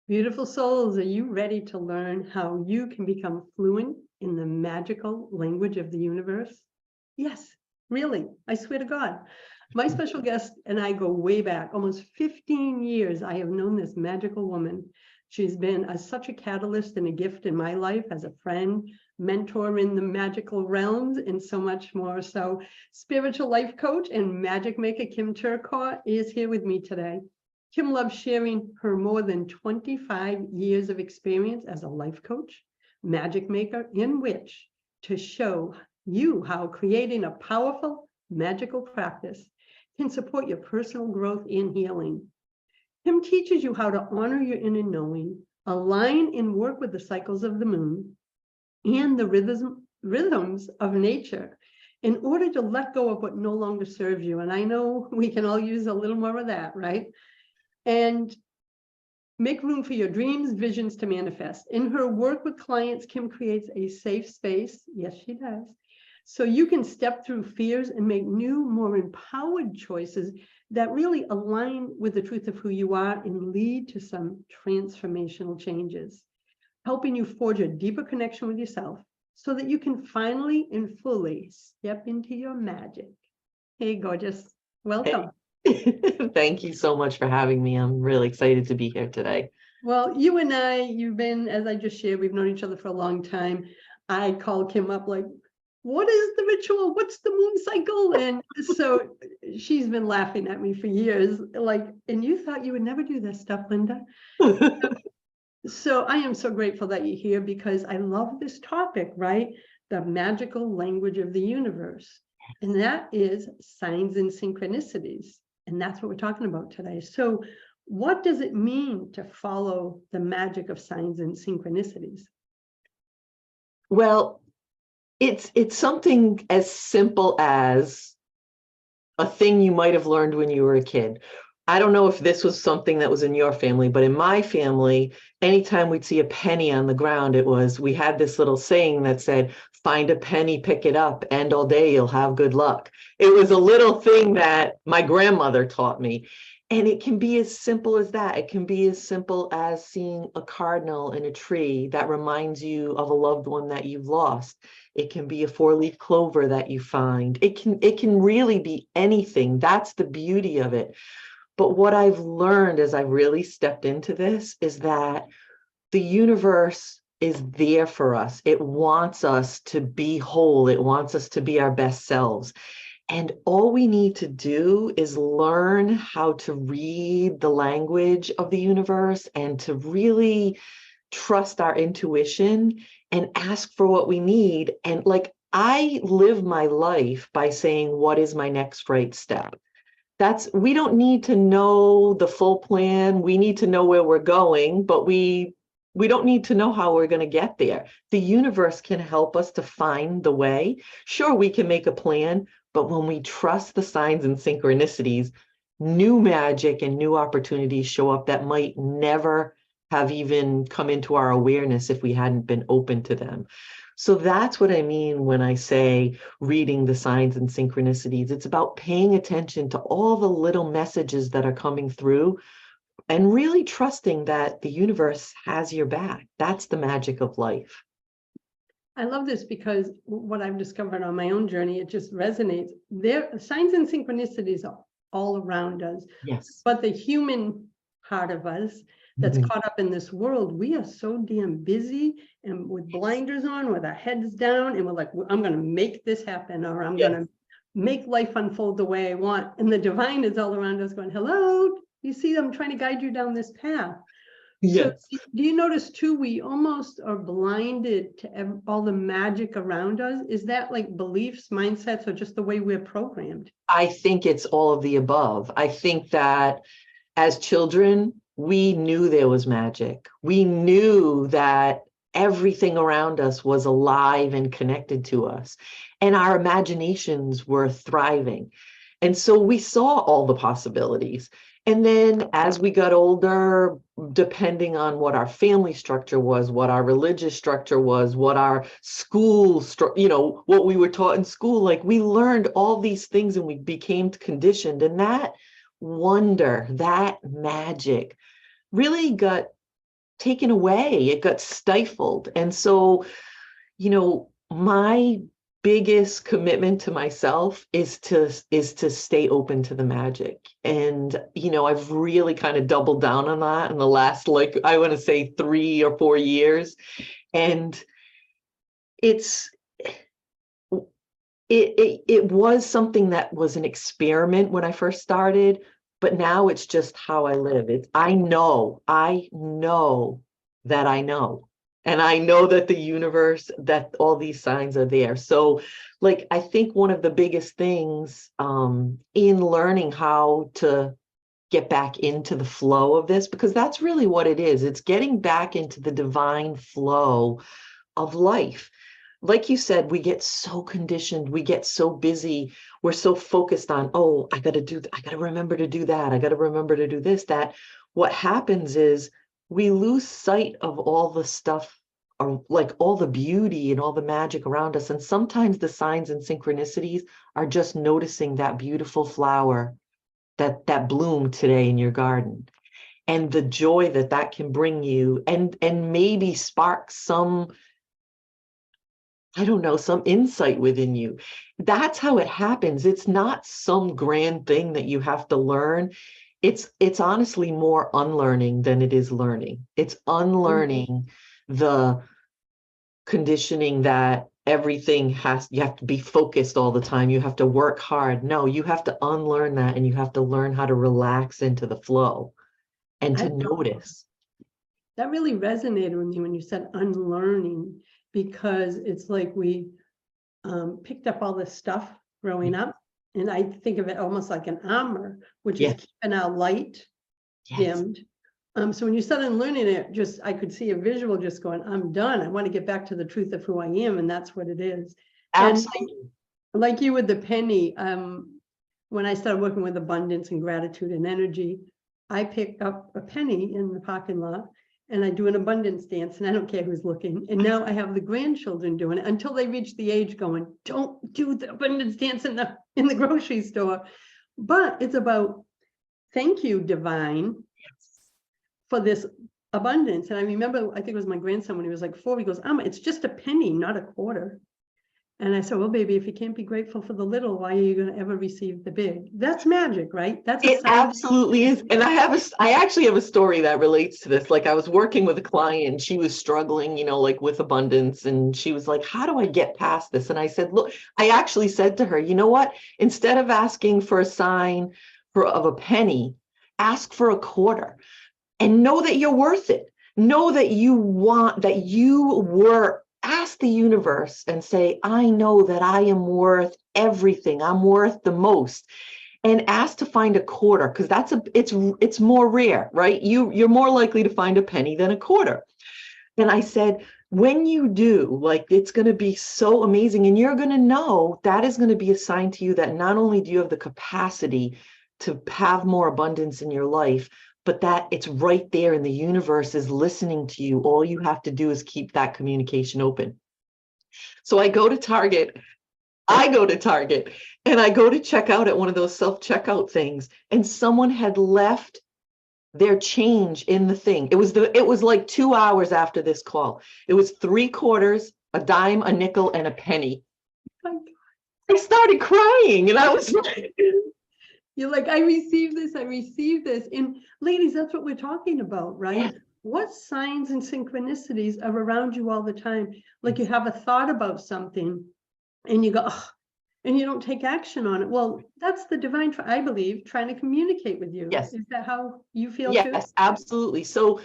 Beautiful souls, are you ready to learn how you can become fluent in the magical language of the universe? Yes, really, I swear to God. My special guest and I go way back, almost 15 years. I have known this magical woman. She's been such a catalyst and a gift in my life as a friend, mentor in the magical realms, and so much more. So, spiritual life coach and magic maker Kim Turcotte is here with me today. Kim loves sharing her more than 25 years of experience as a life coach, magic maker, in which to show you how creating a powerful magical practice can support your personal growth and healing. Kim teaches you how to honor your inner knowing, align and work with the cycles of the moon and the rhythms of nature in order to let go of what no longer serves you. And I know we can all use a little more of that, right? And make room for your dreams, visions to manifest. In her work with clients, Kim creates a safe space. Yes, she does. So you can step through fears and make new, more empowered choices that really align with the truth of who you are and lead to some transformational changes, helping you forge a deeper connection with yourself so that you can finally and fully step into your magic. Hey, gorgeous. Welcome. Thank you so much for having me. I'm really excited to be here today. Well, you and I, you've been, as I just shared, we've known each other for a long time. I called Kim up like, what is the ritual? What's the moon cycle? And so she's been laughing at me for years, like, and you thought you would never do this stuff, Linda. So I am so grateful that you're here because I love this topic, right? The magical language of the universe. And that is signs and synchronicities. And that's what we're talking about today. So what does it mean to follow the magic of signs and synchronicities? Well, it's something as simple as a thing you might have learned when you were a kid. I don't know if this was something that was in your family, but in my family, anytime we'd see a penny on the ground, we had this little saying that said, find a penny, pick it up, and all day you'll have good luck. It was a little thing that my grandmother taught me. And it can be as simple as that. It can be as simple as seeing a cardinal in a tree that reminds you of a loved one that you've lost. It can be a four-leaf clover that you find. It can really be anything. That's the beauty of it. But what I've learned as I really stepped into this is that the universe is there for us. It wants us to be whole. It wants us to be our best selves. And all we need to do is learn how to read the language of the universe and to really trust our intuition and ask for what we need. And like, I live my life by saying, what is my next right step? We don't need to know the full plan. We need to know where we're going, but we don't need to know how we're going to get there. The universe can help us to find the way. Sure, we can make a plan, but when we trust the signs and synchronicities, new magic and new opportunities show up that might never have even come into our awareness if we hadn't been open to them. So that's what I mean when I say reading the signs and synchronicities. It's about paying attention to all the little messages that are coming through and really trusting that the universe has your back. That's the magic of life. I love this because what I've discovered on my own journey, it just resonates. Signs and synchronicities are all around us. Yes. But the human part of us that's caught up in this world, we are so damn busy and with blinders on, with our heads down, and we're like, I'm going to make this happen, or I'm going to make life unfold the way I want. And the divine is all around us going, hello, you see, I'm trying to guide you down this path. Yes. So do you notice too, we almost are blinded to all the magic around us? Is that like beliefs, mindsets, or just the way we're programmed? I think it's all of the above. I think that as children, we knew there was magic. We knew that everything around us was alive and connected to us, and our imaginations were thriving. And so we saw all the possibilities. And then as we got older, depending on what our family structure was, what our religious structure was, what our school, what we were taught in school, like we learned all these things and we became conditioned. And that wonder, that magic really got taken away. It got stifled. And so, my biggest commitment to myself is to stay open to the magic. And, I've really kind of doubled down on that in the last, like, I want to say 3 or 4 years. And it's, it was something that was an experiment when I first started, but now it's just how I live. I know that I know. And I know that the universe, that all these signs are there. So, like, I think one of the biggest things in learning how to get back into the flow of this, because that's really what it is. It's getting back into the divine flow of life. Like you said, we get so conditioned, we get so busy, we're so focused on, oh, I got to remember to do that. I got to remember to do this, that. What happens is we lose sight of all the stuff, or like all the beauty and all the magic around us. And sometimes the signs and synchronicities are just noticing that beautiful flower that bloomed today in your garden, and the joy that can bring you, and maybe spark some, I don't know, some insight within you. That's how it happens. It's not some grand thing that you have to learn. It's honestly more unlearning than it is learning. It's unlearning the conditioning that you have to be focused all the time. You have to work hard. No, you have to unlearn that, and you have to learn how to relax into the flow and to notice. That really resonated with me when you said unlearning, because it's like we picked up all this stuff growing up, and I think of it almost like an armor, which is keeping our light dimmed. So when you said unlearning it, I could see a visual just going, I'm done. I want to get back to the truth of who I am, and that's what it is. Absolutely. And like you with the penny, when I started working with abundance and gratitude and energy, I picked up a penny in the parking lot, and I do an abundance dance, and I don't care who's looking. And now I have the grandchildren doing it until they reach the age going, don't do the abundance dance in the grocery store. But it's about, thank you, divine, for this abundance. And I remember, I think it was my grandson when he was like 4, he goes, it's just a penny, not a quarter. And I said, well, baby, if you can't be grateful for the little, why are you going to ever receive the big? That's magic, right? It absolutely is. And I actually have a story that relates to this. Like, I was working with a client, she was struggling, like with abundance. And she was like, how do I get past this? And I said, look, I actually said to her, you know what? Instead of asking for a sign of a penny, ask for a quarter, and know that you're worth it. Know that ask the universe and say, I know that I am worth everything. I'm worth the most. And ask to find a quarter, because it's more rare, right? You're more likely to find a penny than a quarter. And I said, when you do, like, it's going to be so amazing. And you're going to know that is going to be a sign to you that not only do you have the capacity to have more abundance in your life, but that it's right there, and the universe is listening to you. All you have to do is keep that communication open. So I go to Target, and I go to check out at one of those self-checkout things, and someone had left their change in the thing. It was like 2 hours after this call. It was 3 quarters, a dime, a nickel, and a penny. I started crying, and I was like, you're like, I received this. And ladies, that's what we're talking about, right? Yeah. What signs and synchronicities are around you all the time? Like, you have a thought about something and you go, oh, and you don't take action on it. Well, that's the divine, I believe, trying to communicate with you. Yes. Is that how you feel too? Yes, absolutely. So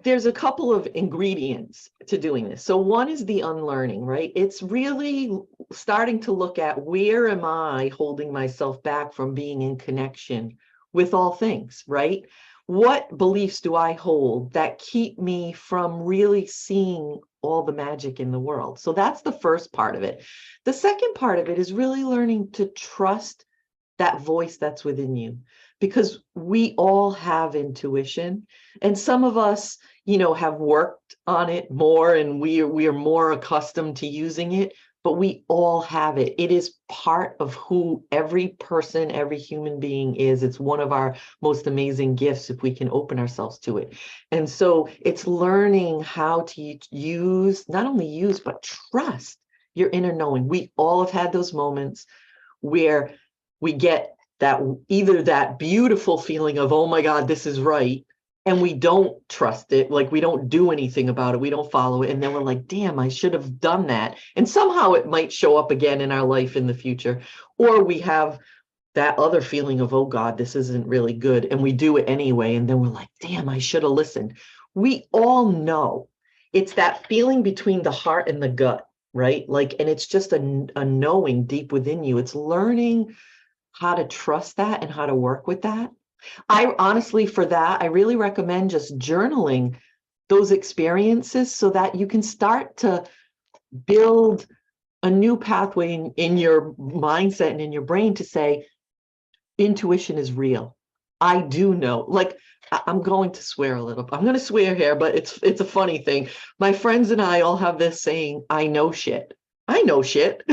there's a couple of ingredients to doing this. So one is the unlearning, right? It's really starting to look at, where am I holding myself back from being in connection with all things, right? What beliefs do I hold that keep me from really seeing all the magic in the world? So that's the first part of it. The second part of it is really learning to trust that voice that's within you, because we all have intuition, and some of us, have worked on it more, and we are more accustomed to using it. but we all have it. It is part of who every person, every human being is. It's one of our most amazing gifts if we can open ourselves to it. And so it's learning how to use, not only use, but trust your inner knowing. We all have had those moments where we get that, either that beautiful feeling of, oh my God, this is right, and we don't trust it, like we don't do anything about it, we don't follow it, and then we're like, damn, I should have done that, and somehow it might show up again in our life in the future. Or we have that other feeling of, oh God, this isn't really good, and we do it anyway, and then we're like, damn, I should have listened. We all know it's that feeling between the heart and the gut, right? Like, and it's just a knowing deep within you. It's learning how to trust that and how to work with that. I honestly, for that, I really recommend just journaling those experiences so that you can start to build a new pathway in your mindset and in your brain to say, intuition is real. I do know. Like, I'm going to swear a little. I'm going to swear here, but it's a funny thing. My friends and I all have this saying, I know shit. I know shit.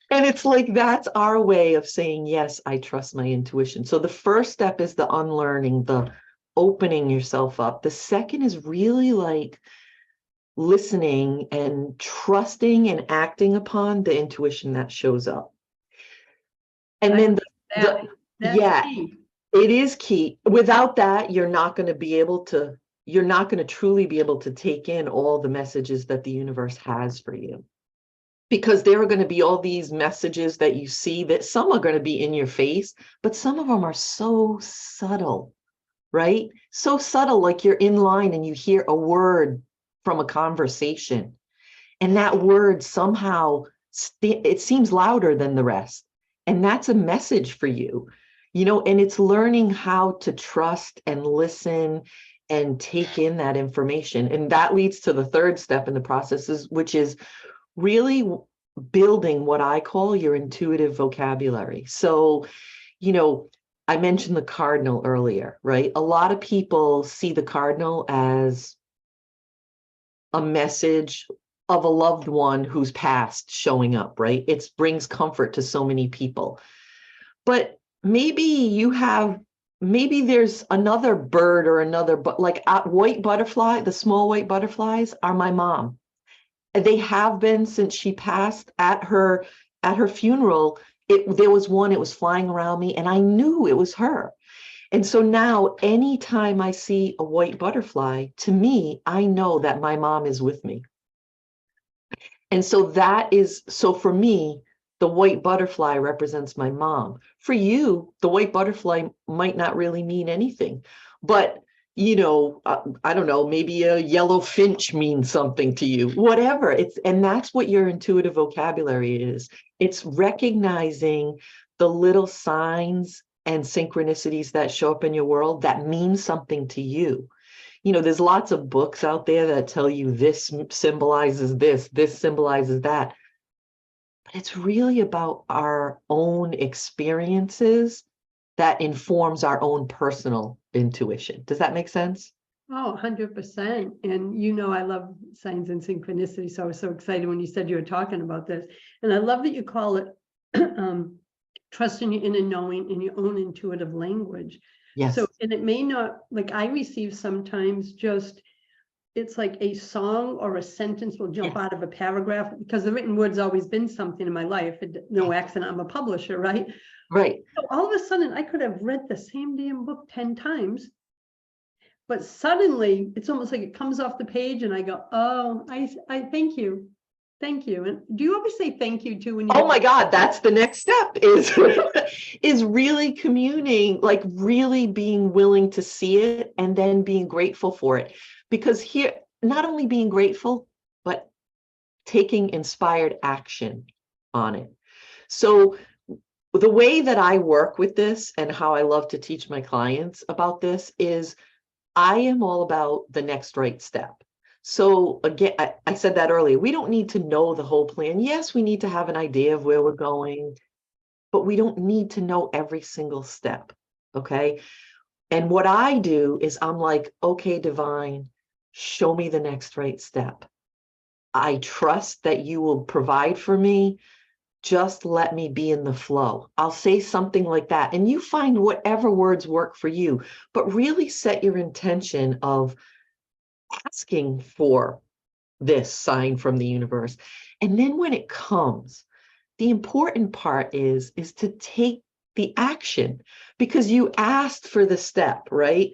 And it's like, that's our way of saying, yes, I trust my intuition. So the first step is the unlearning, the opening yourself up. The second is really like listening and trusting and acting upon the intuition that shows up. And I then like that. That's yeah, key. it is key. Without that, you're not going to truly be able to take in all the messages that the universe has for you. Because there are going to be all these messages that you see that some are going to be in your face, but some of them are so subtle, right? So subtle, like you're in line and you hear a word from a conversation, and that word somehow, it seems louder than the rest. And that's a message for you, and it's learning how to trust and listen and take in that information. And that leads to the third step in the process, which is really building what I call your intuitive vocabulary. So, I mentioned the cardinal earlier, right? A lot of people see the cardinal as a message of a loved one who's passed showing up, right? It brings comfort to so many people. But maybe there's another bird or another, but like white butterfly, the small white butterflies are my mom. They have been since she passed. At her funeral, there was one, it was flying around me, and I knew it was her. And so now anytime I see a white butterfly, to me, I know that my mom is with me. And so for me, the white butterfly represents my mom. For you, the white butterfly might not really mean anything, but I don't know, maybe a yellow finch means something to you, whatever. And that's what your intuitive vocabulary is. It's recognizing the little signs and synchronicities that show up in your world that mean something to you. There's lots of books out there that tell you this symbolizes this symbolizes that. But it's really about our own experiences that informs our own personal intuition. Does that make sense? Oh, 100%. And I love signs and synchronicity. So I was so excited when you said you were talking about this. And I love that you call it trusting your inner knowing in your own intuitive language. Yes. So, and it may not, like I receive sometimes just, it's like a song or a sentence will jump out of a paragraph, because the written word's always been something in my life. No accident, I'm a publisher, right? Right. So all of a sudden I could have read the same damn book 10 times, but suddenly it's almost like it comes off the page and I go, oh, I thank you. Thank you. And do you always say thank you too when you Oh my God, that's the next step is really communing, like really being willing to see it and then being grateful for it. Because here, not only being grateful, but taking inspired action on it. So the way that I work with this and how I love to teach my clients about this is I am all about the next right step. So again, I said that earlier, we don't need to know the whole plan. Yes, we need to have an idea of where we're going, but we don't need to know every single step. Okay. And what I do is I'm like, okay, divine, show me the next right step. I trust that you will provide for me. Just let me be in the flow. I'll say something like that. And you find whatever words work for you, but really set your intention of asking for this sign from the universe. And then when it comes, the important part is to take the action, because you asked for the step, right?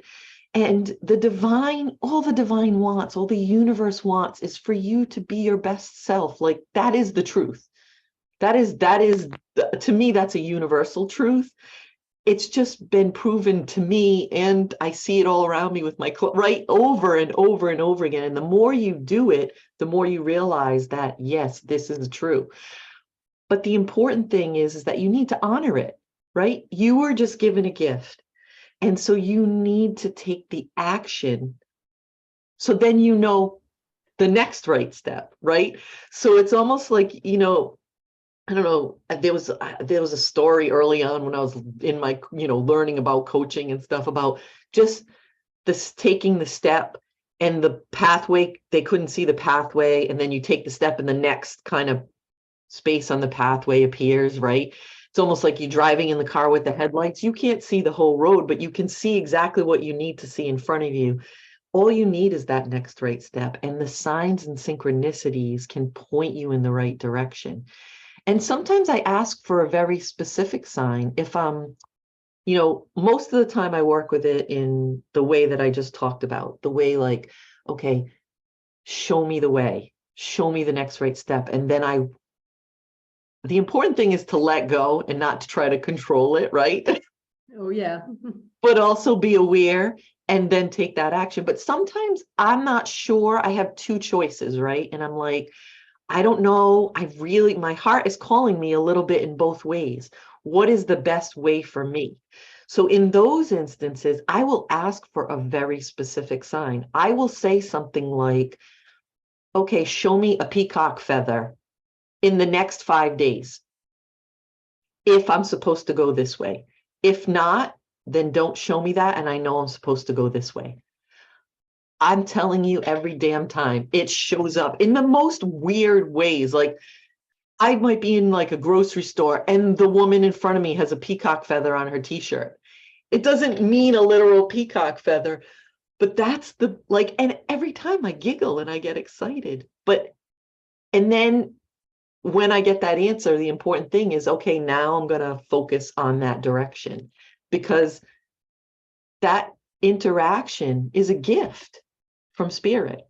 And the divine, all the divine wants, all the universe wants is for you to be your best self. Like, that is the truth. That is, to me, that's a universal truth. It's just been proven to me, and I see it all around me with my right, over and over and over again. And the more you do it, the more you realize that, yes, this is true. But the important thing is that you need to honor it, right? You were just given a gift. And so you need to take the action. So then you know the next right step, right? So it's almost like, I don't know, there was a story early on when I was in my, learning about coaching and stuff, about just this taking the step and the pathway. They couldn't see the pathway, and then you take the step and the next kind of space on the pathway appears, right? It's almost like you're driving in the car with the headlights. You can't see the whole road, but you can see exactly what you need to see in front of you. All you need is that next right step, and the signs and synchronicities can point you in the right direction. And sometimes I ask for a very specific sign. If most of the time I work with it in the way that I just talked about, the way like, okay, show me the way, show me the next right step. And then the important thing is to let go and not to try to control it, right? Oh, yeah. But also be aware and then take that action. But sometimes I'm not sure. I have two choices, right? And I'm like, I don't know. My heart is calling me a little bit in both ways. What is the best way for me? So in those instances, I will ask for a very specific sign. I will say something like, okay, show me a peacock feather in the next 5 days, if I'm supposed to go this way. If not, then don't show me that, and I know I'm supposed to go this way. I'm telling you, every damn time it shows up in the most weird ways. Like, I might be in like a grocery store and the woman in front of me has a peacock feather on her t-shirt. It doesn't mean a literal peacock feather, but that's and every time I giggle and I get excited. And then when I get that answer, the important thing is, okay, now I'm going to focus on that direction, because that interaction is a gift from spirit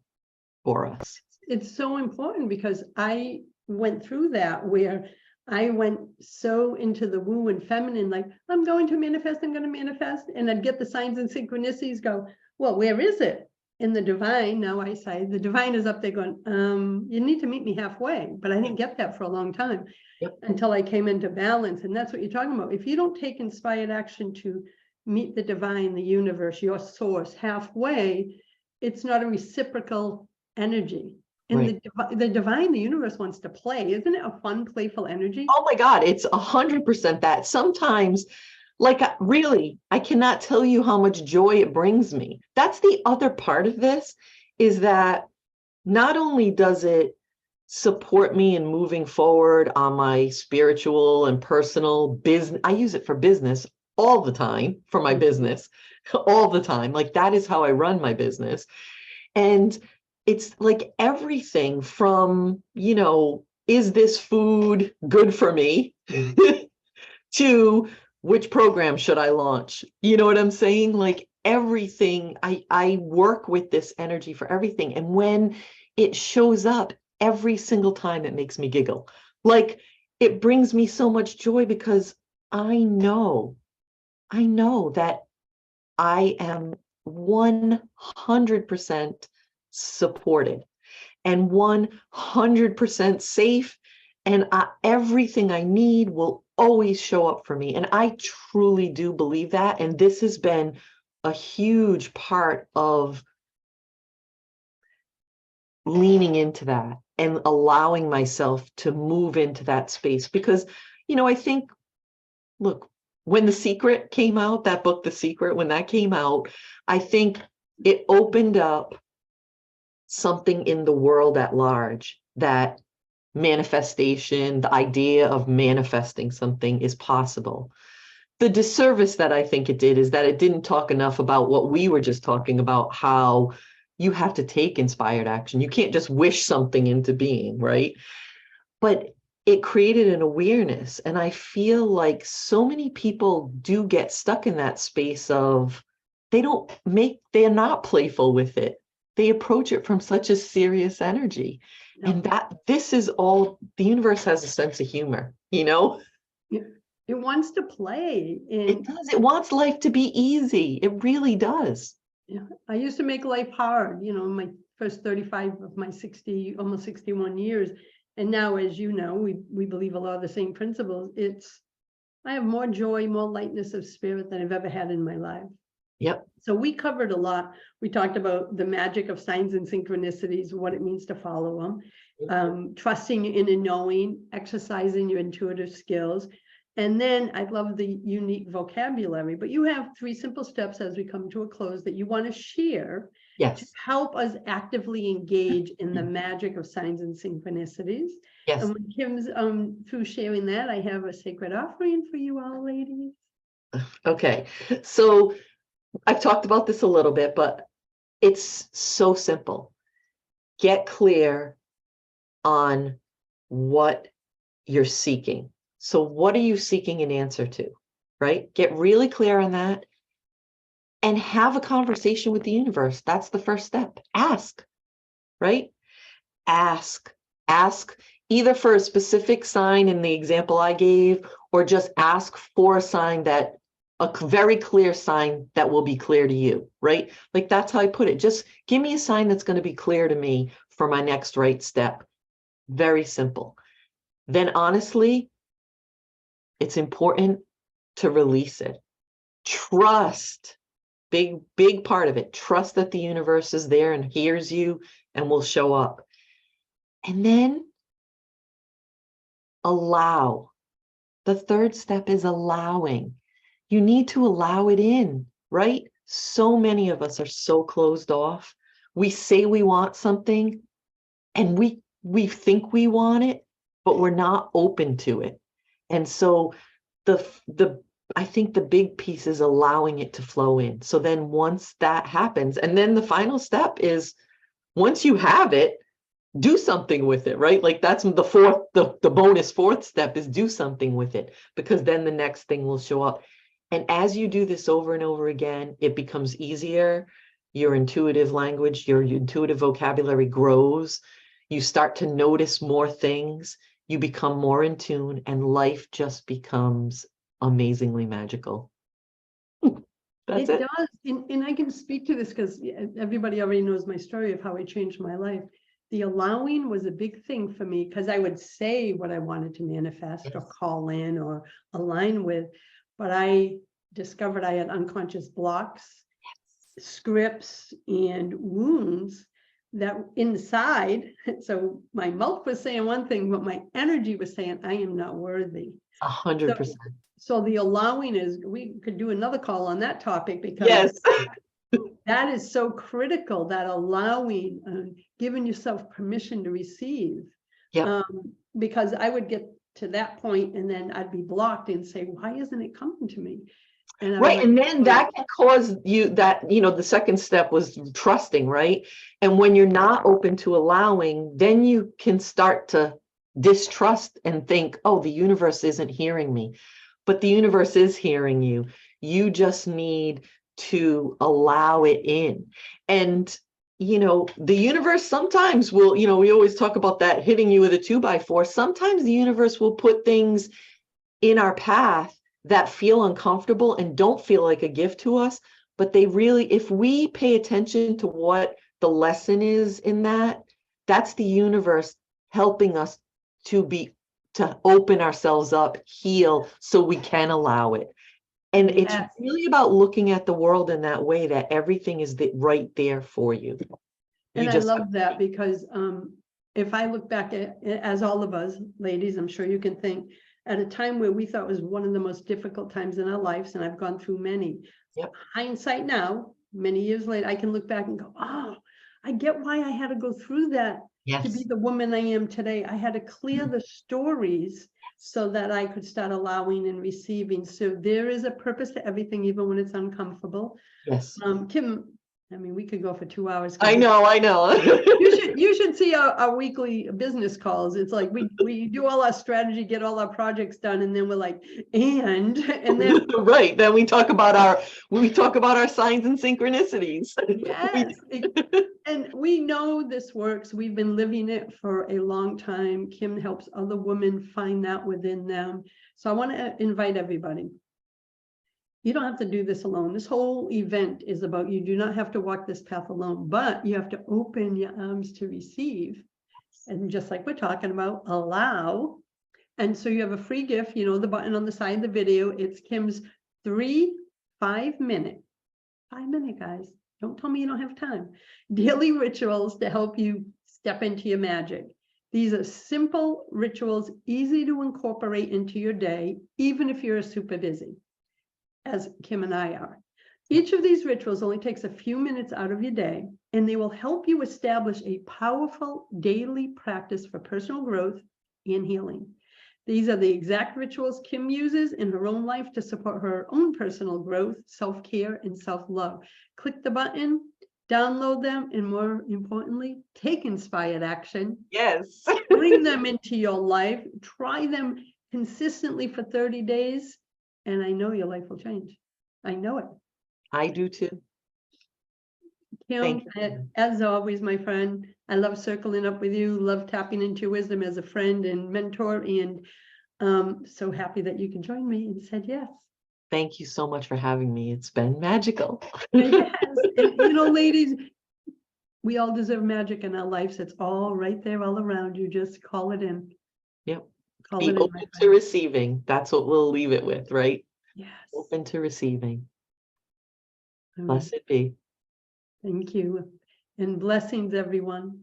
for us. It's so important, because I went through that where I went so into the woo and feminine, like, I'm going to manifest, I'm going to manifest. And I'd get the signs and synchronicities, go, well, where is it? In the divine, now I say, the divine is up there going, you need to meet me halfway. But I didn't get that for a long time. Yep. Until I came into balance. And that's what you're talking about. If you don't take inspired action to meet the divine, the universe, your source halfway, it's not a reciprocal energy. And Right. the divine, the universe wants to play. Isn't it a fun, playful energy? Oh my God, it's 100% that. Sometimes, really, I cannot tell you how much joy it brings me. That's the other part of this, is that not only does it support me in moving forward on my spiritual and personal business, I use it for business all the time, for my business all the time. Like, that is how I run my business. And it's like everything from, is this food good for me? To which program should I launch? You know what I'm saying? Like, everything, I work with this energy for everything. And when it shows up every single time, it makes me giggle. Like, it brings me so much joy, because I know that I am 100% supported and 100% safe, and everything I need will always show up for me. And I truly do believe that. And this has been a huge part of leaning into that and allowing myself to move into that space. Because, I think, look, when The Secret came out, that book, The Secret, when that came out, I think it opened up something in the world at large that manifestation, the idea of manifesting something is possible. The disservice that I think it did is that it didn't talk enough about what we were just talking about, how you have to take inspired action. You can't just wish something into being, right? But it created an awareness. And I feel like so many people do get stuck in that space of they're not playful with it. They approach it from such a serious energy. No. And this is all, the universe has a sense of humor, you know? It wants to play. It does. It wants life to be easy. It really does. Yeah, I used to make life hard, my first 35 of my 60, almost 61 years. And now, as you know, we believe a lot of the same principles. I have more joy, more lightness of spirit than I've ever had in my life. Yep. So we covered a lot. We talked about the magic of signs and synchronicities, what it means to follow them, trusting in and knowing, exercising your intuitive skills. And then I love the unique vocabulary, but you have 3 simple steps as we come to a close that you want to share to help us actively engage in the magic of signs and synchronicities. Yes. And when Kim's through sharing that, I have a sacred offering for you all, ladies. Okay. So I've talked about this a little bit, but it's so simple. Get clear on what you're seeking. So what are you seeking an answer to, right? Get really clear on that and have a conversation with the universe. That's the first step. Ask, right? Ask either for a specific sign in the example I gave, or just ask for a sign that a very clear sign that will be clear to you, right? Like that's how I put it. Just give me a sign that's going to be clear to me for my next right step. Very simple. Then honestly, it's important to release it. Trust, big part of it. Trust that the universe is there and hears you and will show up. And then allow. The third step is allowing. You need to allow it in, right? So many of us are so closed off. We say we want something and we think we want it, but we're not open to it. And so I think the big piece is allowing it to flow in. So then once that happens, and then the final step is once you have it, do something with it, right? Like that's the bonus fourth step is do something with it, because then the next thing will show up. And as you do this over and over again, it becomes easier. Your intuitive language, your intuitive vocabulary grows. You start to notice more things. You become more in tune, and life just becomes amazingly magical. That's it. It does. And I can speak to this because everybody already knows my story of how I changed my life. The allowing was a big thing for me because I would say what I wanted to manifest or call in or align with, but I discovered I had unconscious blocks, scripts, and wounds that inside. So my mouth was saying one thing, but my energy was saying, I am not worthy. 100%. So the allowing is, we could do another call on that topic because that is so critical, that allowing, giving yourself permission to receive. Because I would get to that point and then I'd be blocked and say, why isn't it coming to me? And right. And then that can cause you that, the second step was trusting, right? And when you're not open to allowing, then you can start to distrust and think, oh, the universe isn't hearing me. But the universe is hearing you. You just need to allow it in. And, the universe sometimes will, we always talk about that hitting you with a 2x4. Sometimes the universe will put things in our path that feel uncomfortable and don't feel like a gift to us. But they really, if we pay attention to what the lesson is in that, that's the universe helping us to open ourselves up, heal, so we can allow it. And it's really about looking at the world in that way, that everything is right there for you. And I love that because if I look back at, as all of us ladies, I'm sure you can think, at a time where we thought was one of the most difficult times in our lives, and I've gone through many. Hindsight now, many years later, I can look back and go, oh, I get why I had to go through that to be Yes. the woman I am today. I had to clear the stories so that I could start allowing and receiving. So there is a purpose to everything, even when it's uncomfortable. Yes. Kim, I mean, we could go for 2 hours. I know. You should see our weekly business calls. It's like we do all our strategy, get all our projects done, and then we're like, and then Right. Then we talk about our signs and synchronicities. yes. And we know this works. We've been living it for a long time. Kim helps other women find that within them. So I want to invite everybody. You don't have to do this alone. This whole event is about you do not have to walk this path alone, but you have to open your arms to receive. And just like we're talking about, allow. And so you have a free gift, you know, the button on the side of the video. It's Kim's 5-minute guys. Don't tell me you don't have time. Daily rituals to help you step into your magic. These are simple rituals, easy to incorporate into your day, even if you're super busy, as Kim and I are. Each of these rituals only takes a few minutes out of your day, and they will help you establish a powerful daily practice for personal growth and healing. These are the exact rituals Kim uses in her own life to support her own personal growth, self-care, and self-love. Click the button, download them, and more importantly, take inspired action. Yes. Bring them into your life. Try them consistently for 30 days, and I know your life will change. I know it. I do too. Kim, as always, my friend, I love circling up with you, love tapping into your wisdom as a friend and mentor, and so happy that you can join me and said yes. Thank you so much for having me. It's been magical. Yes. And, you know, ladies, we all deserve magic in our lives. It's all right there, all around you. Just call it in. Yep. Call Be it in, open to receiving. That's what we'll leave it with, right? yes. Open to receiving. All right. Blessed be. Thank you. And blessings, everyone.